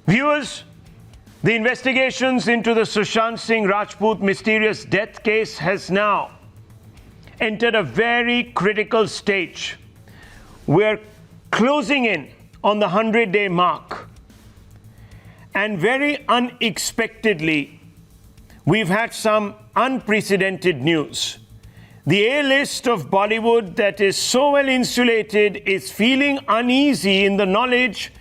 Viewers, the investigations into the Sushant Singh Rajput mysterious death case has now entered a very critical stage. We're closing in on the 100-day mark. And very unexpectedly, we've had some unprecedented news. The A-list of Bollywood that is so well insulated is feeling uneasy in the knowledge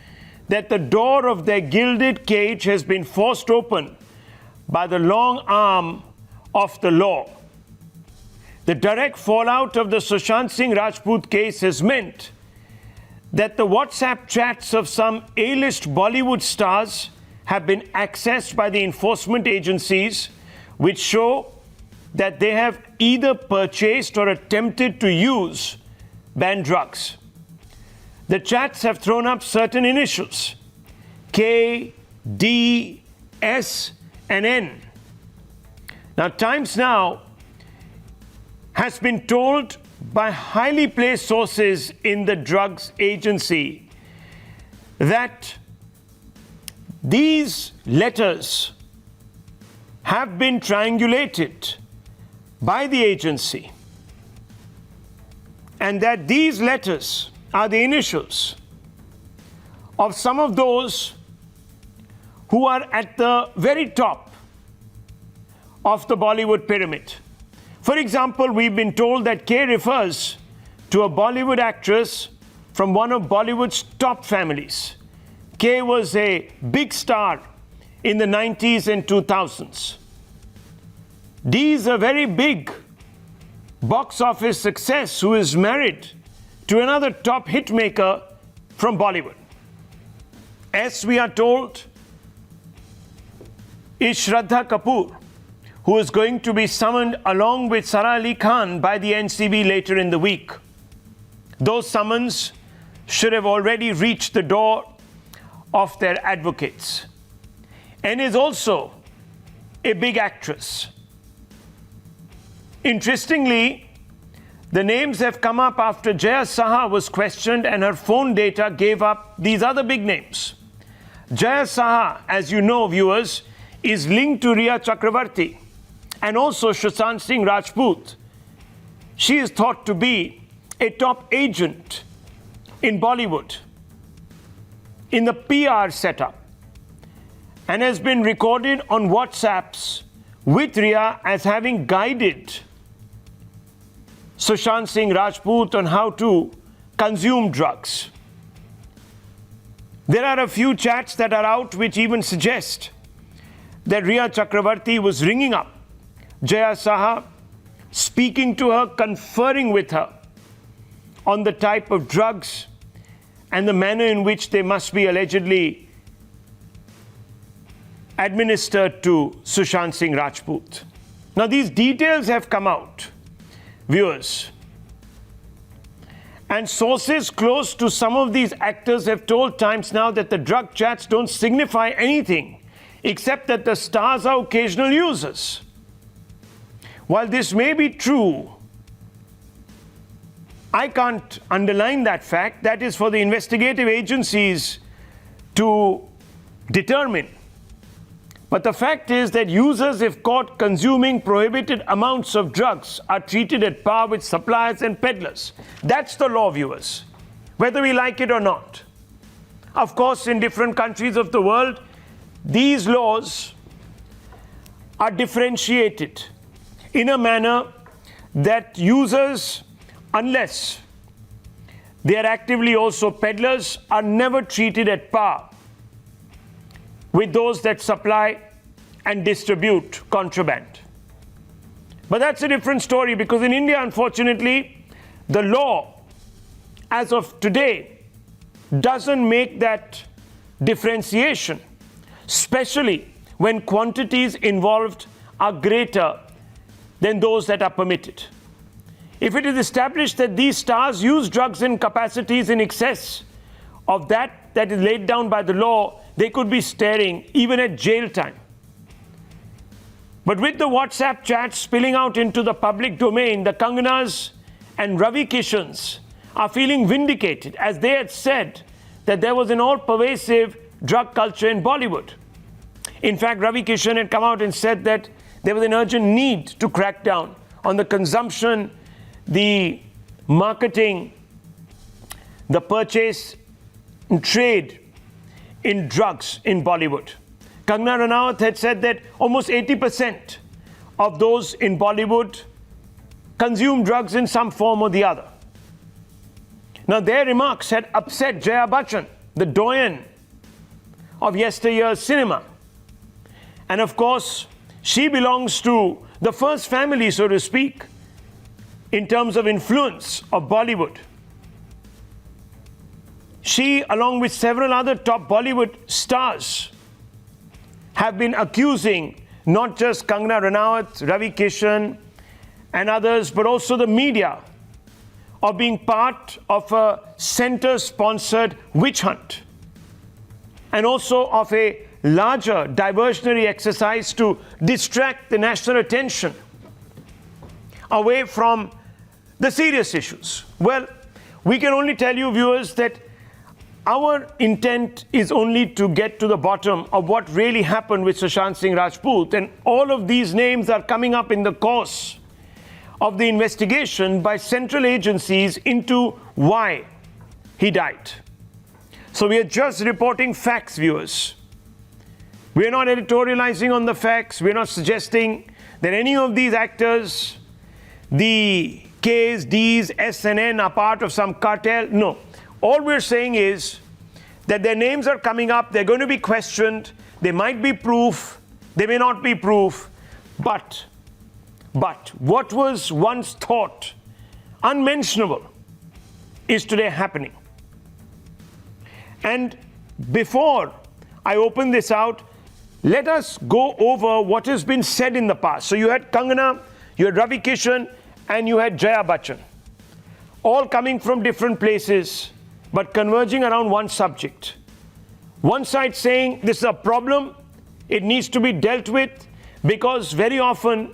that the door of their gilded cage has been forced open by the long arm of the law. The direct fallout of the Sushant Singh Rajput case has meant that the WhatsApp chats of some A-list Bollywood stars have been accessed by the enforcement agencies, which show that they have either purchased or attempted to use banned drugs. The chats have thrown up certain initials: K, D, S, and N. Now, Times Now has been told by highly placed sources in the drugs agency that these letters have been triangulated by the agency, and that these letters are the initials of some of those who are at the very top of the Bollywood pyramid. For example, we've been told that K refers to a Bollywood actress from one of Bollywood's top families. K was a big star in the 90s and 2000s. D is a very big box office success who is married to another top hitmaker from Bollywood. S, we are told, is Shraddha Kapoor, who is going to be summoned along with Sara Ali Khan by the NCB later in the week. Those summons should have already reached the door of their advocates. N is also a big actress. Interestingly, the names have come up after Jaya Saha was questioned and her phone data gave up these other big names. Jaya Saha, as you know, viewers, is linked to Riya Chakravarti and also Sushant Singh Rajput. She is thought to be a top agent in Bollywood, in the PR setup, and has been recorded on WhatsApps with Riya as having guided Sushant Singh Rajput on how to consume drugs. There are a few chats that are out which even suggest that Riya Chakravarti was ringing up Jaya Saha, speaking to her, conferring with her on the type of drugs and the manner in which they must be allegedly administered to Sushant Singh Rajput. Now, these details have come out, viewers, and sources close to some of these actors have told Times Now that the drug chats don't signify anything except that the stars are occasional users. While this may be true, I can't underline that fact. That is for the investigative agencies to determine. But the fact is that users, if caught consuming prohibited amounts of drugs, are treated at par with suppliers and peddlers. That's the law, viewers, whether we like it or not. Of course, in different countries of the world, these laws are differentiated in a manner that users, unless they are actively also peddlers, are never treated at par with those that supply and distribute contraband. But that's a different story, because in India, unfortunately, the law, as of today, doesn't make that differentiation, especially when quantities involved are greater than those that are permitted. If it is established that these stars use drugs in capacities in excess of that is laid down by the law, they could be staring even at jail time. But with the WhatsApp chats spilling out into the public domain, the Kanganas and Ravi Kishans are feeling vindicated, as they had said that there was an all-pervasive drug culture in Bollywood. In fact, Ravi Kishan had come out and said that there was an urgent need to crack down on the consumption, the marketing, the purchase and trade in drugs in Bollywood. Kangana Ranaut had said that almost 80% of those in Bollywood consume drugs in some form or the other. Now, their remarks had upset Jaya Bachchan, the doyen of yesteryear's cinema. And of course, she belongs to the first family, so to speak, in terms of influence of Bollywood. She, along with several other top Bollywood stars, have been accusing not just Kangana Ranaut, Ravi Kishan and others, but also the media of being part of a center-sponsored witch hunt and also of a larger diversionary exercise to distract the national attention away from the serious issues. Well, we can only tell you, viewers, that our intent is only to get to the bottom of what really happened with Sushant Singh Rajput, and all of these names are coming up in the course of the investigation by central agencies into why he died. So we are just reporting facts, viewers. We are not editorializing on the facts. We are not suggesting that any of these actors, the Ks, Ds, S and N, are part of some cartel. No. All we're saying is that their names are coming up. They're going to be questioned. There might be proof. There may not be proof. But what was once thought unmentionable is today happening. And before I open this out, let us go over what has been said in the past. So you had Kangana, you had Ravi Kishan, and you had Jaya Bachchan, all coming from different places, but converging around one subject. One side saying this is a problem, it needs to be dealt with, because very often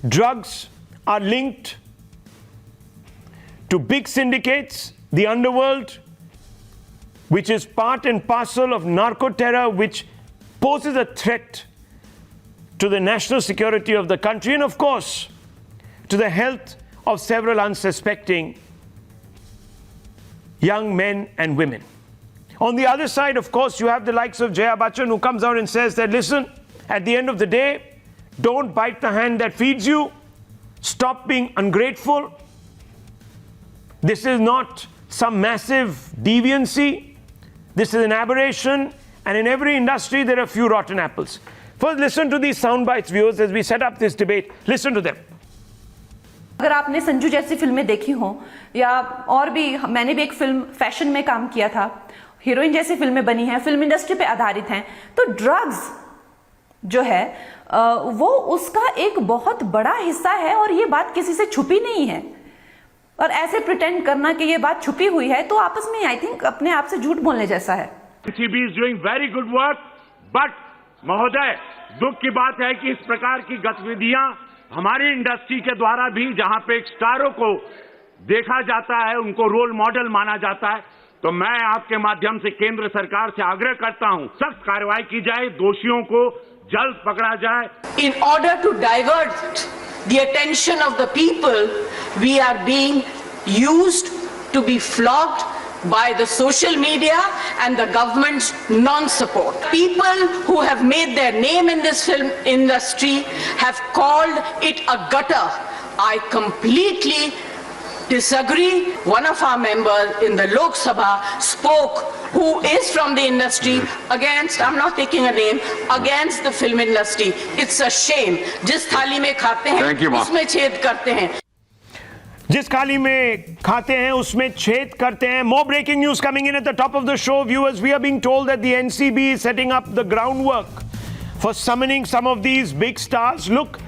drugs are linked to big syndicates, the underworld, which is part and parcel of narco-terror, which poses a threat to the national security of the country and, of course, to the health of several unsuspecting young men and women. On the other side, of course, you have the likes of Jaya Bachchan, who comes out and says that, listen, at the end of the day, don't bite the hand that feeds you. Stop being ungrateful. This is not some massive deviancy. This is an aberration. And in every industry, there are a few rotten apples. First, listen to these sound bites, viewers, as we set up this debate. Listen to them. अगर आपने संजू जैसी फिल्में देखी हो, या और भी, मैंने भी एक फिल्म फैशन में काम किया था, हीरोइन जैसी फिल्में बनी हैं, फिल्म इंडस्ट्री पे आधारित हैं, तो ड्रग्स जो है वो उसका एक बहुत बड़ा हिस्सा है और ये बात किसी से छुपी नहीं है. और ऐसे प्रिटेंड करना कि ये बात छुपी हुई है, तो आपस में आई थिंक अपने आप से झूठ बोलने जैसा है. NCB is doing very good work, but महोदय, दुख की बात है कि इस प्रकार की गतिविधियां हमारी इंडस्ट्री के द्वारा भी, जहां पे एक स्टारों को देखा जाता है, उनको रोल मॉडल माना जाता है, तो मैं आपके माध्यम से केंद्र सरकार से आग्रह करता हूं, सख्त कार्रवाई की जाए, दोषियों को जल्द पकड़ा जाए. In order to divert the attention of the people, we are being used to be flogged by the social media and the government's non-support. People who have made their name in this film industry have called it a gutter. I completely disagree. One of our members in the Lok Sabha spoke, who is from the industry, against, I'm not taking a name, against the film industry. It's a shame. जिस थाली में खाते हैं उसमें छेद करते हैं. जिस थाली में खाते हैं उसमें छेद करते हैं. More breaking news coming in at the top of the show, viewers. We are being told that the NCB is setting up the groundwork for summoning some of these big stars. Look,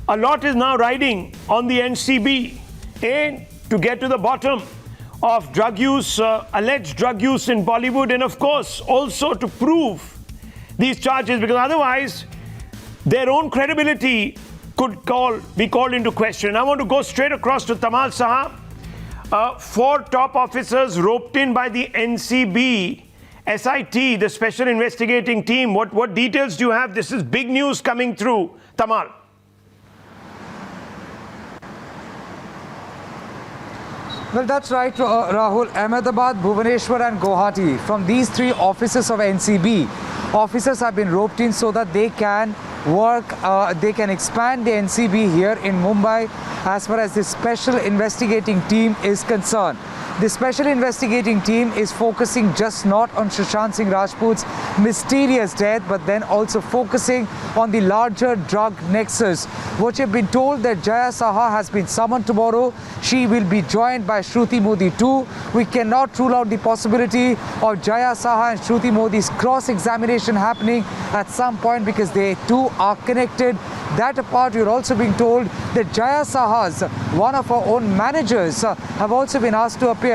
a lot is now riding on the NCB. To get to the bottom of drug use, alleged drug use in Bollywood, and of course also to prove these charges, because otherwise their own credibility could be called into question. I want to go straight across to Tamal Saha. 4 top officers roped in by the NCB SIT, the Special Investigating Team. What details do you have? This is big news coming through. Tamal. Well, that's right, Rahul. Ahmedabad, Bhubaneswar and Guwahati, from these three offices of NCB, officers have been roped in so that they can work, they can expand the NCB here in Mumbai as far as the Special Investigating Team is concerned. The Special Investigating Team is focusing just not on Sushant Singh Rajput's mysterious death, but then also focusing on the larger drug nexus. What you've been told that Jaya Saha has been summoned tomorrow. She will be joined by Shruti Modi too. We cannot rule out the possibility of Jaya Saha and Shruti Modi's cross-examination happening at some point because they too are connected. That apart, you're also being told that Jaya Saha's, one of her own managers, have also been asked to appear.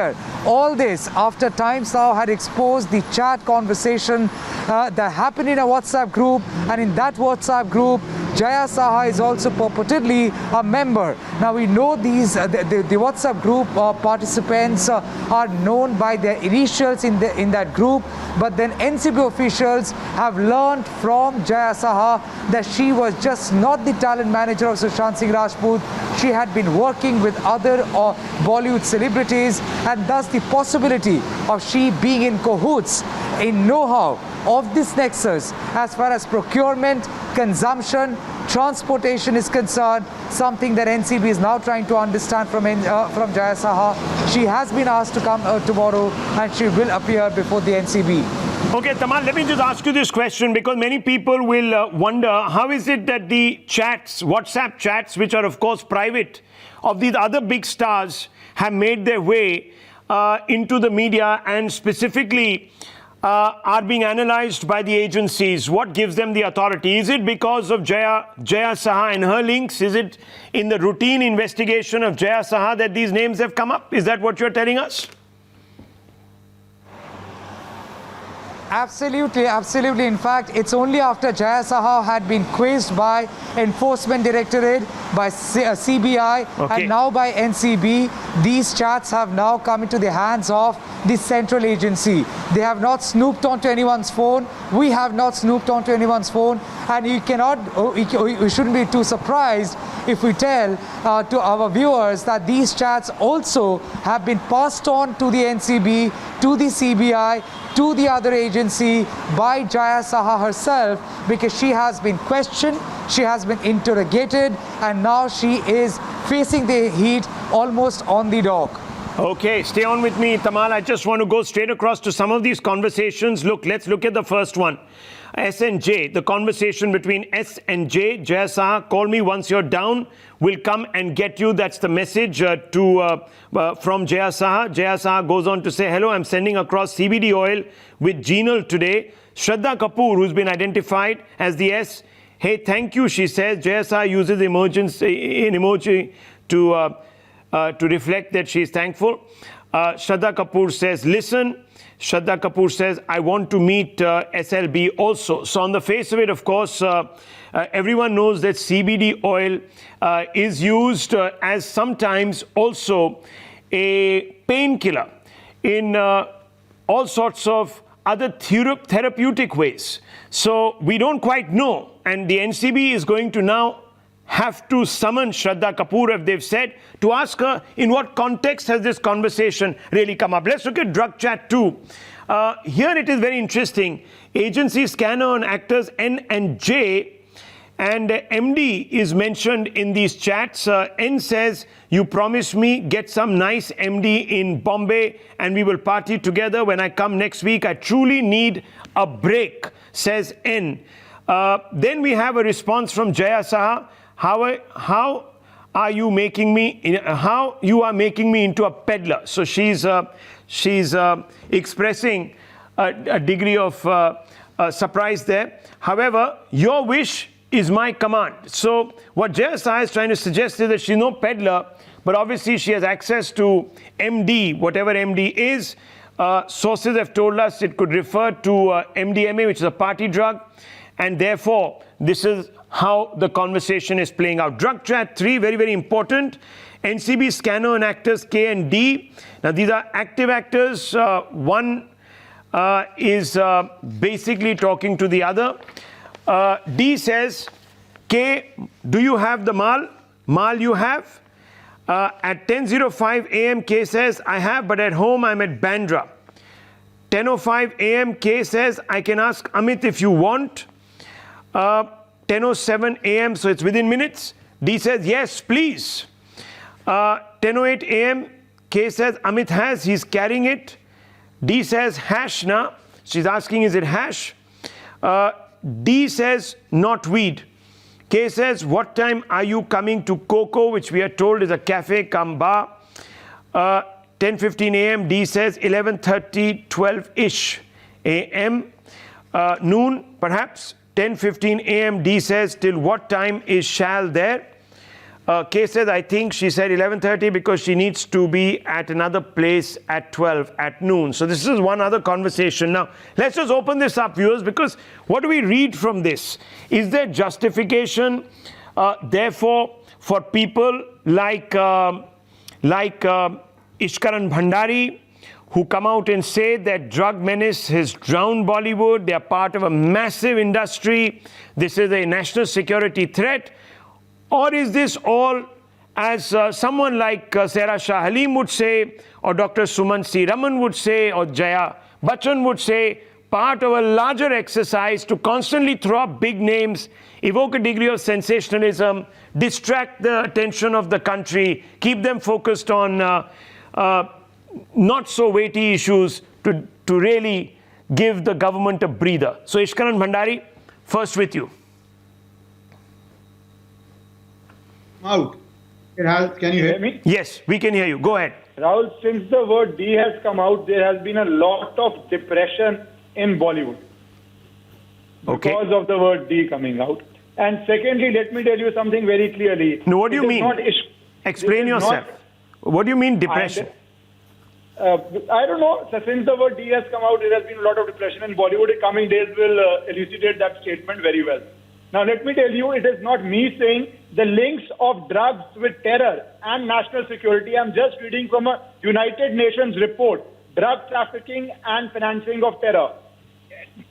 All this after Times Now had exposed the chat conversation that happened in a WhatsApp group, and in that WhatsApp group, Jaya Saha is also purportedly a member. Now we know these the WhatsApp group participants are known by their initials in that group, but then NCB officials have learned from Jaya Saha that she was just not the talent manager of Sushant Singh Rajput. She had been working with other Bollywood celebrities, and thus the possibility of she being in cahoots in know-how of this nexus as far as procurement, consumption, transportation is concerned, something that NCB is now trying to understand from Jaya Saha. She has been asked to come tomorrow, and she will appear before the NCB. Okay, Tamal, let me just ask you this question, because many people will wonder, how is it that the chats, WhatsApp chats, which are of course private, of these other big stars have made their way into the media and specifically are being analyzed by the agencies? What gives them the authority? Is it because of Jaya Saha and her links? Is it in the routine investigation of Jaya Saha that these names have come up? Is that what you're telling us? Absolutely, absolutely. In fact, it's only after Jaya Saha had been quizzed by Enforcement Directorate, by CBI, and now by NCB, these chats have now come into the hands of the central agency. They have not snooped onto anyone's phone. We have not snooped onto anyone's phone, and you cannot, we shouldn't be too surprised if we tell to our viewers that these chats also have been passed on to the NCB, to the CBI, to the other agency by Jaya Saha herself, because she has been questioned, she has been interrogated, and now she is facing the heat almost on the dock. Okay, stay on with me, Tamal. I just want to go straight across to some of these conversations. Look, let's look at the first one. S and J, the conversation between S and J. Jaya Saha, call me once you're down. We'll come and get you. That's the message from Jaya Saha. Jaya Saha goes on to say, hello, I'm sending across CBD oil with Genal today. Shraddha Kapoor, who's been identified as the S. Hey, thank you, she says. Jaya Saha uses an emoji to reflect that she is thankful. Shraddha Kapoor says, listen. Shraddha Kapoor says, I want to meet SLB also. So on the face of it, of course, everyone knows that CBD oil is used as sometimes also a painkiller in all sorts of other therapeutic ways. So we don't quite know. And the NCB is going to now have to summon Shraddha Kapoor, if they've said, to ask her in what context has this conversation really come up. Let's look at drug chat 2. Here it is very interesting. Agency scanner on actors N and J, and MD is mentioned in these chats. N says, you promised me get some nice MD in Bombay and we will party together when I come next week. I truly need a break, says N. Then we have a response from Jaya Saha. How are you making me? How you are making me into a peddler? So she's expressing a degree of surprise there. However, your wish is my command. So what Jaya Saha is trying to suggest is that she's no peddler, but obviously she has access to MD, whatever MD is. Sources have told us it could refer to MDMA, which is a party drug, and therefore this is how the conversation is playing out. Drug chat 3, very, very important. NCB scanner and actors K and D. Now, these are active actors. One is basically talking to the other. D says, K, do you have the mal? Mal you have. At 10:05 a.m., K says, I have, but at home I'm at Bandra. 10:05 a.m., K says, I can ask Amit if you want. 10:07 a.m., so it's within minutes. D says, yes, please. 10:08 a.m., K says, Amit has, he's carrying it. D says, hash na. She's asking, is it hash? D says, not weed. K says, what time are you coming to Coco, which we are told is a cafe cum bar. 10:15 a.m., D says, 11:30, 12-ish a.m. Noon, perhaps. 10:15 a.m., D says, till what time is Shal there? K says, I think she said 11:30 because she needs to be at another place at 12 at noon. So this is one other conversation. Now, let's just open this up, viewers, because what do we read from this? Is there justification, therefore, for people like Ishkaran Bhandari, who come out and say that drug menace has drowned Bollywood, they are part of a massive industry, this is a national security threat? Or is this all, as someone like Sarah Shah Halim would say, or Dr. Suman C. Raman would say, or Jaya Bachchan would say, part of a larger exercise to constantly throw up big names, evoke a degree of sensationalism, distract the attention of the country, keep them focused on not so weighty issues to really give the government a breather. So Ishkaran Bhandari, first with you. Out. Can you hear me? Yes, we can hear you. Go ahead. Rahul, since the word D has come out, there has been a lot of depression in Bollywood. Okay. Because of the word D coming out. And secondly, let me tell you something very clearly. No, what do you mean? Explain yourself. What do you mean depression? I don't know. So since the word D has come out, there has been a lot of depression in Bollywood. The coming days will elucidate that statement very well. Now, let me tell you, it is not me saying the links of drugs with terror and national security. I'm just reading from a United Nations report, drug trafficking and financing of terror.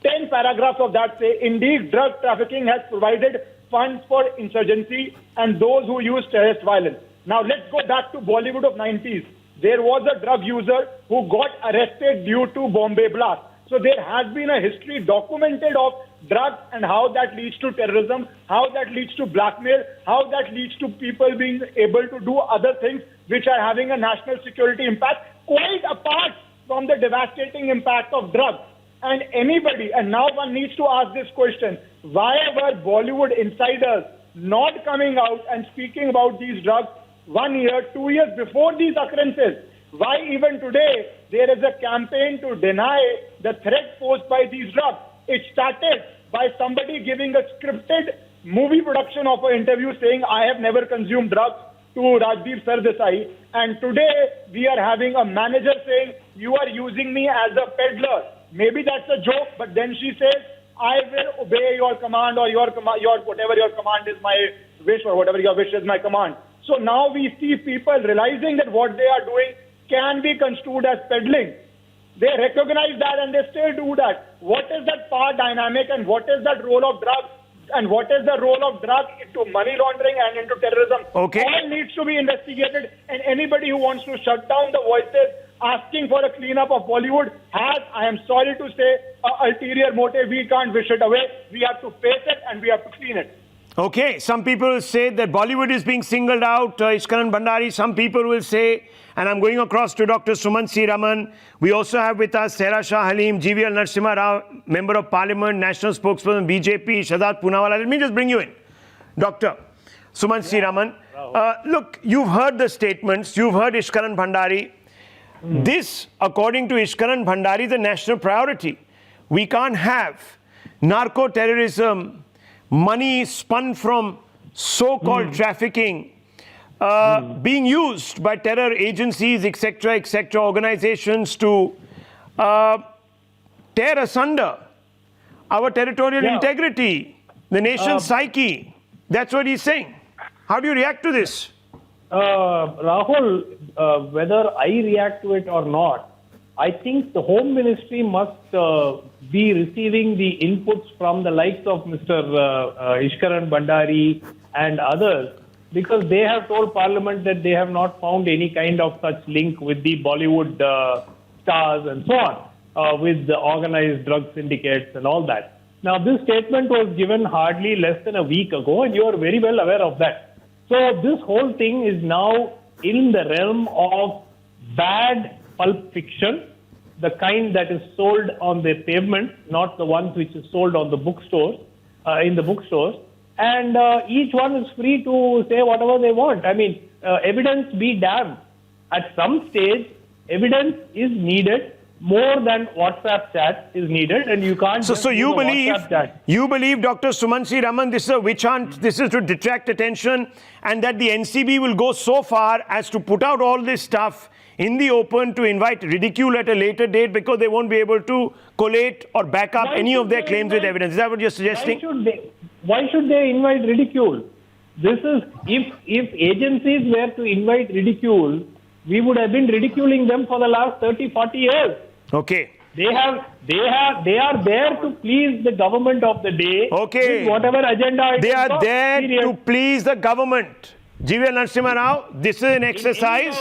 10 paragraphs of that say, indeed, drug trafficking has provided funds for insurgency and those who use terrorist violence. Now, let's go back to Bollywood of 90s. There was a drug user who got arrested due to Bombay blast. So there has been a history documented of drugs and how that leads to terrorism, how that leads to blackmail, how that leads to people being able to do other things which are having a national security impact, quite apart from the devastating impact of drugs. And anybody, and now one needs to ask this question, why were Bollywood insiders not coming out and speaking about these drugs 1 year, 2 years before these occurrences? Why even today there is a campaign to deny the threat posed by these drugs? It started by somebody giving a scripted movie production of an interview saying, I have never consumed drugs, to Rajdeep Sardesai. And today we are having a manager saying, you are using me as a peddler. Maybe that's a joke, but then she says, I will obey your command, or your whatever your command is my wish, or whatever your wish is my command. So now we see people realizing that what they are doing can be construed as peddling. They recognize that and they still do that. What is that power dynamic, and what is that role of drugs, and what is the role of drugs into money laundering and into terrorism? Okay. All needs to be investigated, and anybody who wants to shut down the voices asking for a cleanup of Bollywood has, I am sorry to say, an ulterior motive. We can't wish it away. We have to face it and we have to clean it. Okay, some people will say that Bollywood is being singled out, Ishkaran Bhandari. Some people will say, and I'm going across to Dr. Suman C. Raman. We also have with us Sarah Shah Halim, GVL Narasimha Rao, Member of Parliament, National Spokesperson, BJP, Shahzad Poonawala. Let me just bring you in. Dr. Suman C. Raman. Look, you've heard the statements. You've heard Ishkaran Bhandari. This, according to Ishkaran Bhandari, is a national priority. We can't have narco-terrorism, money spun from so-called trafficking, being used by terror agencies, etc., organizations to tear asunder our territorial integrity, the nation's psyche. That's what he's saying. How do you react to this? Rahul, whether I react to it or not, I think the Home Ministry must be receiving the inputs from the likes of Mr. Ishkaran Bandari and others, because they have told Parliament that they have not found any kind of such link with the Bollywood stars and so on, with the organized drug syndicates and all that. Now, this statement was given hardly less than a week ago, and you are very well aware of that. So this whole thing is now in the realm of bad pulp fiction, the kind that is sold on the pavement, not the ones which is sold on the bookstores, in the bookstores. And each one is free to say whatever they want. I mean, evidence be damned. At some stage, evidence is needed more than WhatsApp chat is needed, and you can't. So you believe, Dr. Sumansi Raman, this is a witch hunt. This is to detract attention, and that the NCB will go so far as to put out all this stuff in the open to invite ridicule at a later date, because they won't be able to collate or back up any of their claims with evidence. Is that what you're suggesting? Why should they invite ridicule? This is, if agencies were to invite ridicule, we would have been ridiculing them for the last 30, 40 years. Okay. They are there to please the government of the day. Okay. With whatever agenda it They is are got, there period. to please the government. G.V. Narasimha Rao, this is an exercise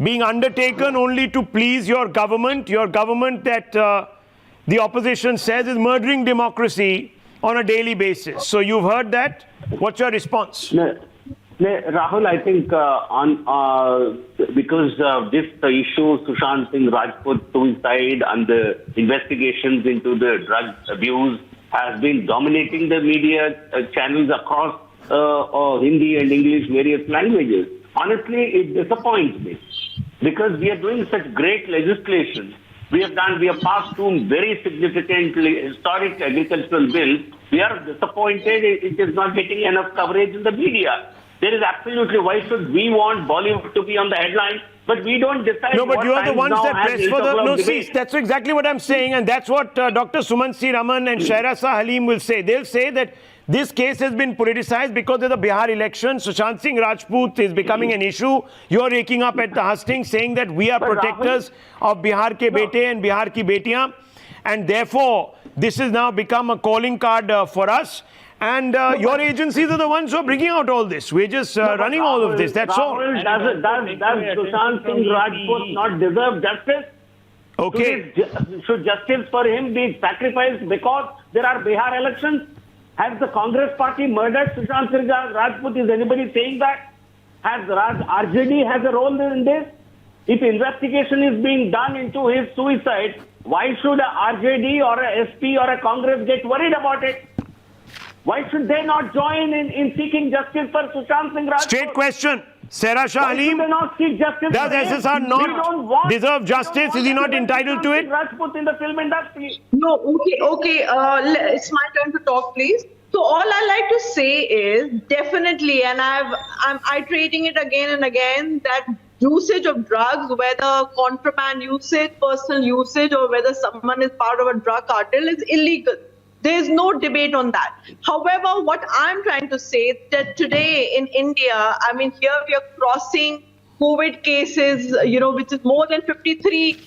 being undertaken only to please your government that the opposition says is murdering democracy on a daily basis. So you've heard that. What's your response? Rahul, I think because this issue, Sushant Singh Rajput suicide and the investigations into the drug abuse has been dominating the media channels across Hindi and English, various languages. Honestly, it disappoints me, because we are doing such great legislation. We have passed two very significant historic agricultural bills. We are disappointed it is not getting enough coverage in the media. There is absolutely, why should we want Bollywood to be on the headline, but we don't decide? No, but you are the ones that press for the... No, see, debate. that's exactly what I'm saying, and that's what Dr. Sumansi Raman and Shahrasa Halim will say. They'll say that this case has been politicized because of the Bihar election. Sushant Singh Rajput is becoming an issue. You're raking up at the hustings, saying that we are protectors of Bihar ke bete and Bihar ki betiyan, and therefore this has now become a calling card for us. And your agencies are the ones who are bringing out all this. We're just running all of this. That's all. Does Sushant Singh Rajput not deserve justice? Okay. Should justice for him be sacrificed because there are Bihar elections? Has the Congress party murdered Sushant Singh Rajput? Is anybody saying that? Has RJD has a role in this? If investigation is being done into his suicide, why should a RJD or a SP or a Congress get worried about it? Why should they not join in seeking justice for Sushant Singh Rajput? Straight question. Sarah Shah Halim, Why should they not seek justice? does SSR not deserve justice? Is he not entitled to it? Rajput in the film industry. No, okay. It's my turn to talk, please. So all I like to say is definitely, and I'm iterating it again and again, that usage of drugs, whether contraband usage, personal usage, or whether someone is part of a drug cartel, is illegal. There is no debate on that. However, what I'm trying to say is that today in India, I mean, here we are crossing COVID cases, which is more than 53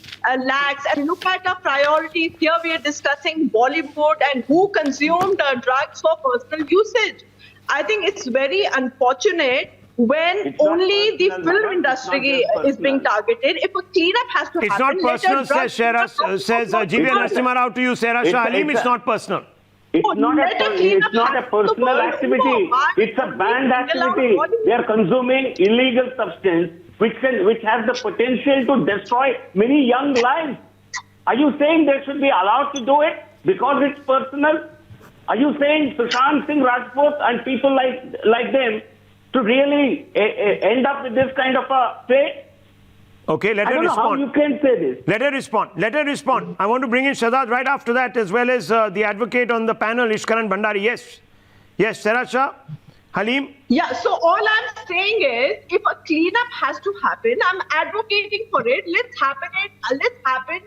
lakhs. And look at our priorities. Here we are discussing Bollywood and who consumed drugs for personal usage. I think it's very unfortunate when only the film industry is being targeted. If a cleanup has to happen... It's not personal, says G.V. Narasimha Rao to you, Sarah Shah Halim. It's not personal. It's not a personal activity. It's a banned activity. They are consuming illegal substance which has the potential to destroy many young lives. Are you saying they should be allowed to do it because it's personal? Are you saying Sushant Singh Rajput and people like them to really end up with this kind of a fate? Okay, let her respond. I don't know how you can say this. Let her respond. I want to bring in Shahzad right after that, as well as the advocate on the panel, Ishkaran Bandari. Yes, Sarah Shah Halim. Yeah, so all I'm saying is, if a cleanup has to happen, I'm advocating for it. Let's happen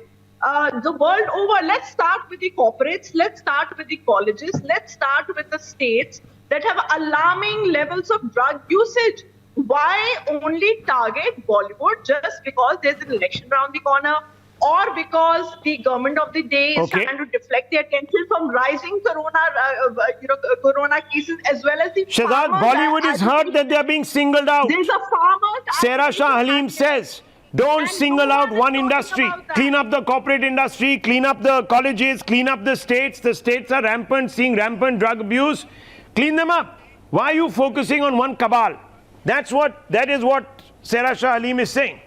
the world over. Let's start with the corporates. Let's start with the colleges. Let's start with the states that have alarming levels of drug usage. Why only target Bollywood just because there's an election around the corner? or because the government of the day is Okay. trying to deflect the attention from rising corona cases, as well as the Shehzad, farmers Bollywood are is hurt that they are being singled out. There's a farmer. Sarah Shah Halim says, don't And single no out one is one talking industry. about that. Clean up the corporate industry, clean up the colleges, clean up the states. The states are rampant, seeing rampant drug abuse. Clean them up. Why are you focusing on one cabal? That is what Sarah Shah Halim is saying.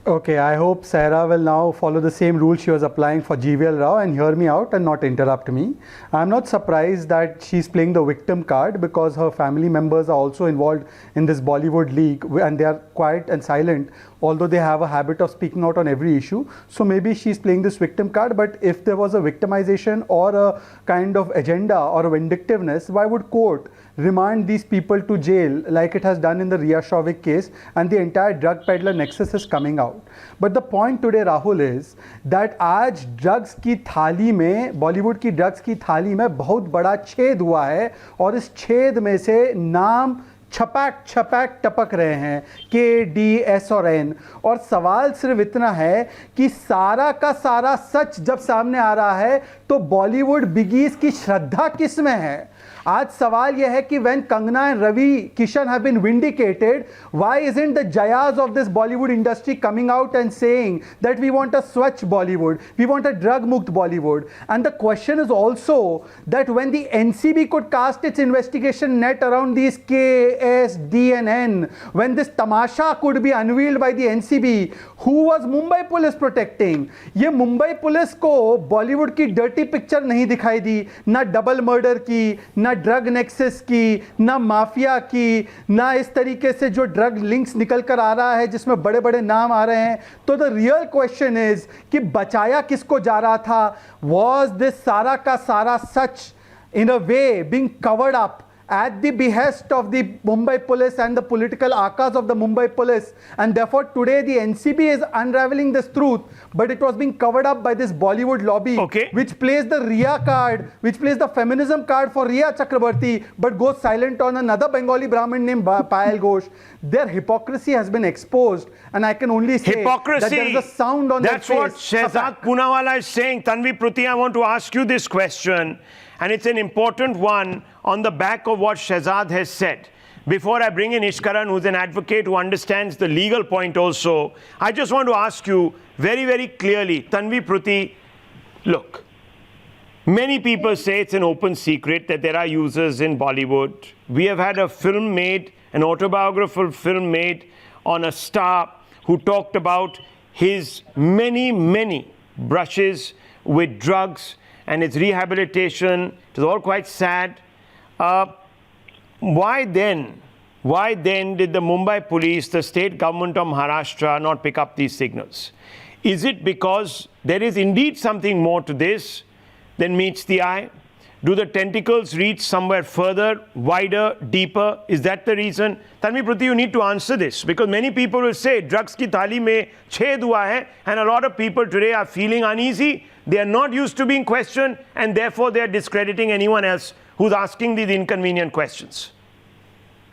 Okay, I hope Sarah will now follow the same rule she was applying for GVL Rao and hear me out and not interrupt me. I'm not surprised that she's playing the victim card because her family members are also involved in this Bollywood league and they are quiet and silent, although they have a habit of speaking out on every issue. So maybe she's playing this victim card, but if there was a victimization or a kind of agenda or a vindictiveness, why would court remand these people to jail like it has done in the Riya Shavik case, and the entire drug peddler nexus is coming out? But the point today, Rahul, is that आज drugs की थाली में, बॉलीवुड की drugs की थाली में बहुत बड़ा छेद हुआ है और इस छेद में से नाम छपाक छपाक टपक रहे हैं KD, S और N। और सवाल सिर्फ इतना है कि सारा का सारा सच जब सामने आ रहा है तो बॉलीवुड बिगीज की श्रद्धा किस में है? आज सवाल यह है कि when Kangana and Ravi, Kishan have been vindicated, why isn't the Jayas of this Bollywood industry coming out and saying that we want a Swachh Bollywood, we want a drug-mukt Bollywood? And the question is also that when the NCB could cast its investigation net around these K, S, D and N, when this tamasha could be unveiled by the NCB, who was Mumbai police protecting? ये Mumbai police को बॉलीवुड की dirty picture नहीं दिखाई दी, ना double murder की, ना drug nexus की, ना माफिया की, ना इस तरीके से जो ड्रग लिंक्स निकल कर आ रहा है जिसमें बड़े बड़े नाम आ रहे हैं। तो द रियल क्वेश्चन इज कि बचाया किसको जा रहा था? वॉज दिस सारा का सारा सच in a way being covered up at the behest of the Mumbai police and the political akas of the Mumbai police, and therefore today the NCB is unraveling this truth, but it was being covered up by this Bollywood lobby, which plays the Riya card, which plays the feminism card for Riya Chakrabarti, but goes silent on another Bengali Brahmin named Payal Ghosh. Their hypocrisy has been exposed, and I can only say that there is a sound on their face. That's what Shehzad Poonawala is saying. Tanvi Pruthi, I want to ask you this question, and it's an important one on the back of what Shehzad has said. Before I bring in Ishkaran, who's an advocate who understands the legal point also, I just want to ask you very, very clearly, Tanvi Pruthi, look, many people say it's an open secret that there are users in Bollywood. We have had a film made, an autobiographical film made on a star who talked about his many, many brushes with drugs and its rehabilitation. It was all quite sad. Why then did the Mumbai police, the state government of Maharashtra, not pick up these signals? Is it because there is indeed something more to this than meets the eye? Do the tentacles reach somewhere further, wider, deeper? Is that the reason? Tanvi Pruthi, you need to answer this, because many people will say drugs ki thali mein chhed hua hai, and a lot of people today are feeling uneasy. They are not used to being questioned, and therefore they are discrediting anyone else who's asking these inconvenient questions.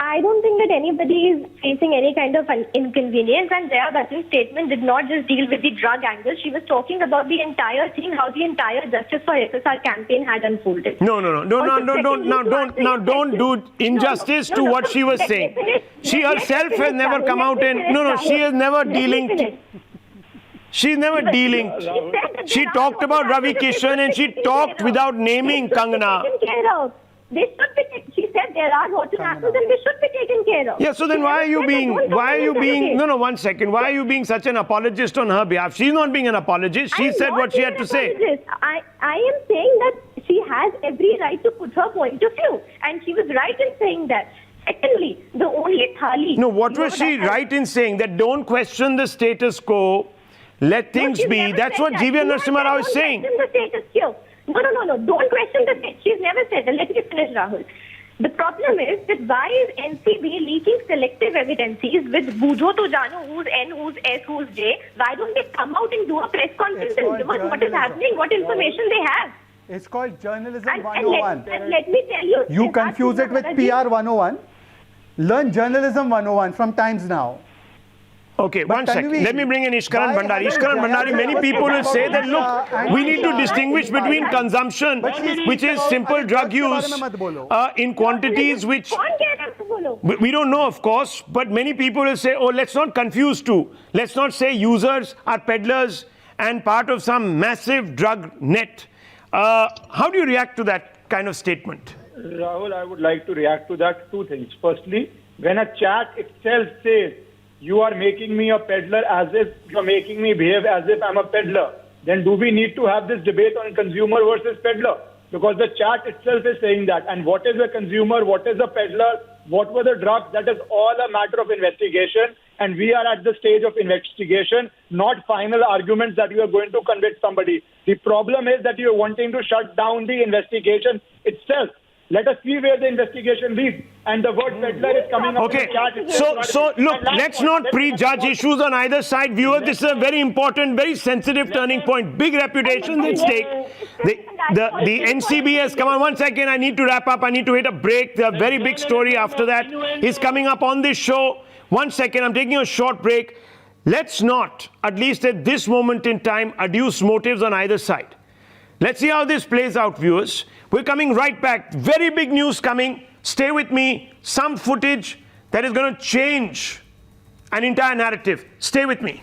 I don't think that anybody is facing any kind of inconvenience, and Jaya Bachchan's statement did not just deal with the drug angle. She was talking about the entire thing, how the entire Justice for SSR campaign had unfolded. Don't do injustice to what she was saying. She herself has never come out and she is never dealing. She's never dealing. She talked about Ravi Kishan and she talked without naming Kangana. They should be. She said there are rotten apples and they should be taken care of. Yeah. So then why are you being? No. 1 second. Why are you being such an apologist on her behalf? She's not being an apologist. She said what she had to say. I am saying that she has every right to put her point of view, and she was right in saying that. Secondly, the only thali. No. What was she right in saying? That don't question the status quo. Let things be. That's what G.V. Narasimha Rao is saying. No. Don't question the date. She's never said that. Let me finish, Rahul. The problem is that why is NCB leaking selective evidences with Bujo to Jano, who's N, who's S, who's J? Why don't they come out and do a press conference and give us what is happening, what information they have? It's called Journalism 101. And let me tell you. You confuse it with PR 101. Learn Journalism 101 from Times Now. Okay, one second. Let me bring in Ishkaran Why Bhandari. haven't Ishkaran Jaya Bhandari, many Bachchan people will say that, look, we need to and distinguish between consumption, which is simple drug use, in quantities which कौन कह रहा है आपको बोलो? we don't know, of course, but many people will say, oh, let's not confuse two. Let's not say users are peddlers and part of some massive drug net. How do you react to that kind of statement? Rahul, I would like to react to that. Two things. Firstly, when a chat itself says, you are making me a peddler as if you're making me behave as if I'm a peddler, then do we need to have this debate on consumer versus peddler? Because the chat itself is saying that. And what is a consumer? What is a peddler? What were the drugs? That is all a matter of investigation. And we are at the stage of investigation, not final arguments that you are going to convict somebody. The problem is that you are wanting to shut down the investigation itself. Let us see where the investigation leads. And the word peddler is coming up Okay, in the chat itself. so look, let's not prejudge issues on either side. Viewers, this is a very important, very sensitive turning point. Big reputations at stake. The NCB has come on. 1 second, I need to wrap up. I need to hit a break. The very big story after that is coming up on this show. 1 second, I'm taking a short break. Let's not, at least at this moment in time, adduce motives on either side. Let's see how this plays out, viewers. We're coming right back. Very big news coming. Stay with me. Some footage that is going to change an entire narrative. Stay with me.